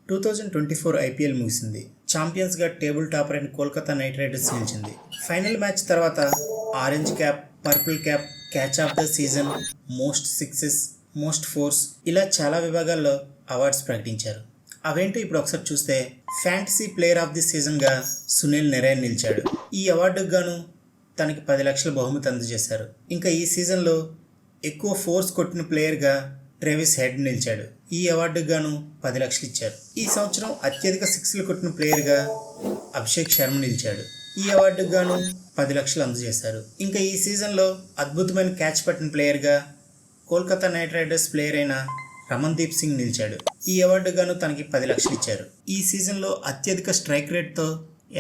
2024 IPL ముగిసింది. ఛాంపియన్స్గా table topper అయిన Kolkata Knight Riders నిలిచింది. ఫైనల్ మ్యాచ్ తర్వాత orange cap, purple cap, catch of the season, most sixes, most fours ఇలా చాలా విభాగాల్లో అవార్డ్స్ ప్రకటించారు. అవేంటో ఇప్పుడు ఒకసారి చూస్తే ఫ్యాంటసీ ప్లేయర్ ఆఫ్ ది సీజన్గా సునీల్ నరైన్ నిలిచాడు. ఈ అవార్డుకు గాను తనకి 10 లక్షల బహుమతి అందజేశారు. ఇంకా ఈ సీజన్లో ఎక్కువ ఫోర్స్ కొట్టిన ప్లేయర్గా ట్రేవిస్ హెడ్ నిలిచాడు. ఈ అవార్డుకు గాను 10 లక్షలు ఇచ్చారు. ఈ సంవత్సరం అత్యధిక సిక్స్లు కొట్టిన ప్లేయర్గా అభిషేక్ శర్మ నిలిచాడు. ఈ అవార్డుకు గాను 10 లక్షలు అందజేశారు. ఇంకా ఈ సీజన్లో అద్భుతమైన క్యాచ్ పట్టిన ప్లేయర్గా కోల్కతా నైట్ రైడర్స్ ప్లేయర్ అయిన రమన్దీప్ సింగ్ నిలిచాడు. ఈ అవార్డుకు గాను తనకి 10 లక్షలు ఇచ్చారు. ఈ సీజన్లో అత్యధిక స్ట్రైక్ రేట్తో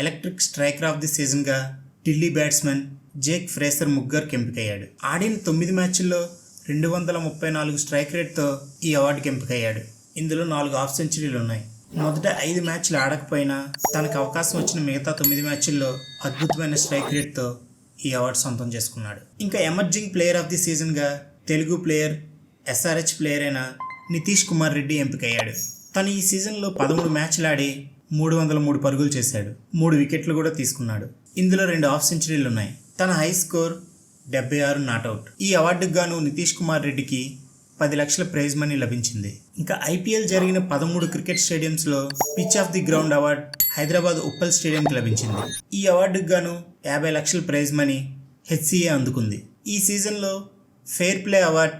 ఎలక్ట్రిక్ స్ట్రైకర్ ఆఫ్ ది సీజన్గా ఢిల్లీ బ్యాట్స్మెన్ జేక్ ఫ్రేసర్ ముగ్గర్కి ఎంపికయ్యాడు. ఆడిన 9 మ్యాచ్ల్లో 234 స్ట్రైక్ రేట్తో ఈ అవార్డుకి ఎంపికయ్యాడు. ఇందులో 4 హాఫ్ సెంచరీలు ఉన్నాయి. మొదట 5 మ్యాచ్లు ఆడకపోయినా తనకు అవకాశం వచ్చిన మిగతా 9 మ్యాచ్ల్లో అద్భుతమైన స్ట్రైక్ రేట్తో ఈ అవార్డు సొంతం చేసుకున్నాడు. ఇంకా ఎమర్జింగ్ ప్లేయర్ ఆఫ్ ది సీజన్గా తెలుగు ప్లేయర్, ఎస్ఆర్హెచ్ ప్లేయర్ అయిన నితీష్ కుమార్ రెడ్డి ఎంపికయ్యాడు. తను ఈ సీజన్లో 13 మ్యాచ్లు ఆడి 303 పరుగులు చేశాడు. 3 వికెట్లు కూడా తీసుకున్నాడు. ఇందులో 2 హాఫ్ సెంచరీలు ఉన్నాయి. తన హై స్కోర్ 76 నాట్అవుట్. ఈ అవార్డుకు గాను నితీష్ కుమార్ రెడ్డికి 10 లక్షల ప్రైజ్ మనీ లభించింది. ఇంకా ఐపీఎల్ జరిగిన 13 క్రికెట్ స్టేడియంస్లో pitch of the ground award Hyderabad Uppal స్టేడియంకి లభించింది. ఈ అవార్డుకు గాను 50 లక్షల ప్రైజ్ మనీ హెచ్సిఏ అందుకుంది. ఈ సీజన్లో fair play award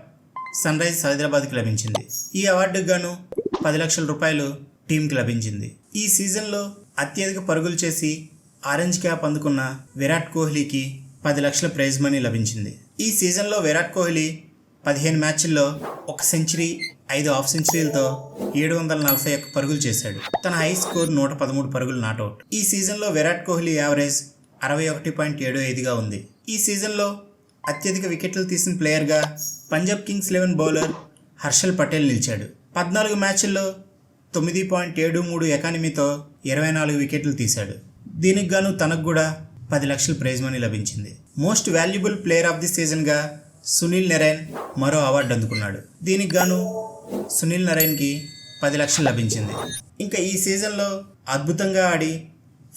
Sunrisers హైదరాబాద్కి లభించింది. ఈ అవార్డుకు గాను 10 లక్షల రూపాయలు టీంకి లభించింది. ఈ సీజన్లో అత్యధిక పరుగులు చేసి ఆరెంజ్ క్యాప్ అందుకున్న విరాట్ కోహ్లీకి 10 లక్షల ప్రైజ్ మనీ లభించింది. ఈ సీజన్లో విరాట్ కోహ్లీ 15 మ్యాచ్ల్లో 1 సెంచరీ, 5 హాఫ్ సెంచరీలతో 741 పరుగులు చేశాడు. తన హై స్కోర్ 113 పరుగులు నాట్అవుట్. ఈ సీజన్లో విరాట్ కోహ్లీ యావరేజ్ 61.75గా ఉంది. ఈ సీజన్లో అత్యధిక వికెట్లు తీసిన ప్లేయర్గా పంజాబ్ కింగ్స్ 11 బౌలర్ హర్షల్ పటేల్ నిలిచాడు. 14 మ్యాచ్ల్లో 9.73 ఎకానమీతో 24 వికెట్లు తీశాడు. దీనికి గాను తనకు కూడా 10 లక్షల ప్రైజ్ మనీ లభించింది. Most valuable player of the సీజన్గా సునీల్ నరైన్ మరో అవార్డు అందుకున్నాడు. దీనికి గాను సునీల్ నరైన్కి 10 లక్షలు లభించింది. ఇంకా ఈ సీజన్లో అద్భుతంగా ఆడి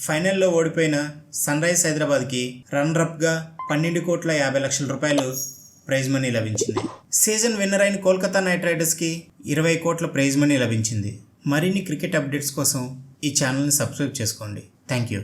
ఫైనల్లో ఓడిపోయిన సన్ రైజర్స్ హైదరాబాద్కి రన్నరప్గా 12,50 లక్షల రూపాయలు ప్రైజ్ మనీ లభించింది. సీజన్ విన్నర్ అయిన కోల్కతా నైట్ రైడర్స్కి 20 కోట్ల ప్రైజ్ మనీ లభించింది. మరిన్ని క్రికెట్ అప్డేట్స్ కోసం ఈ ఛానల్ని సబ్స్క్రైబ్ చేసుకోండి. Thank you.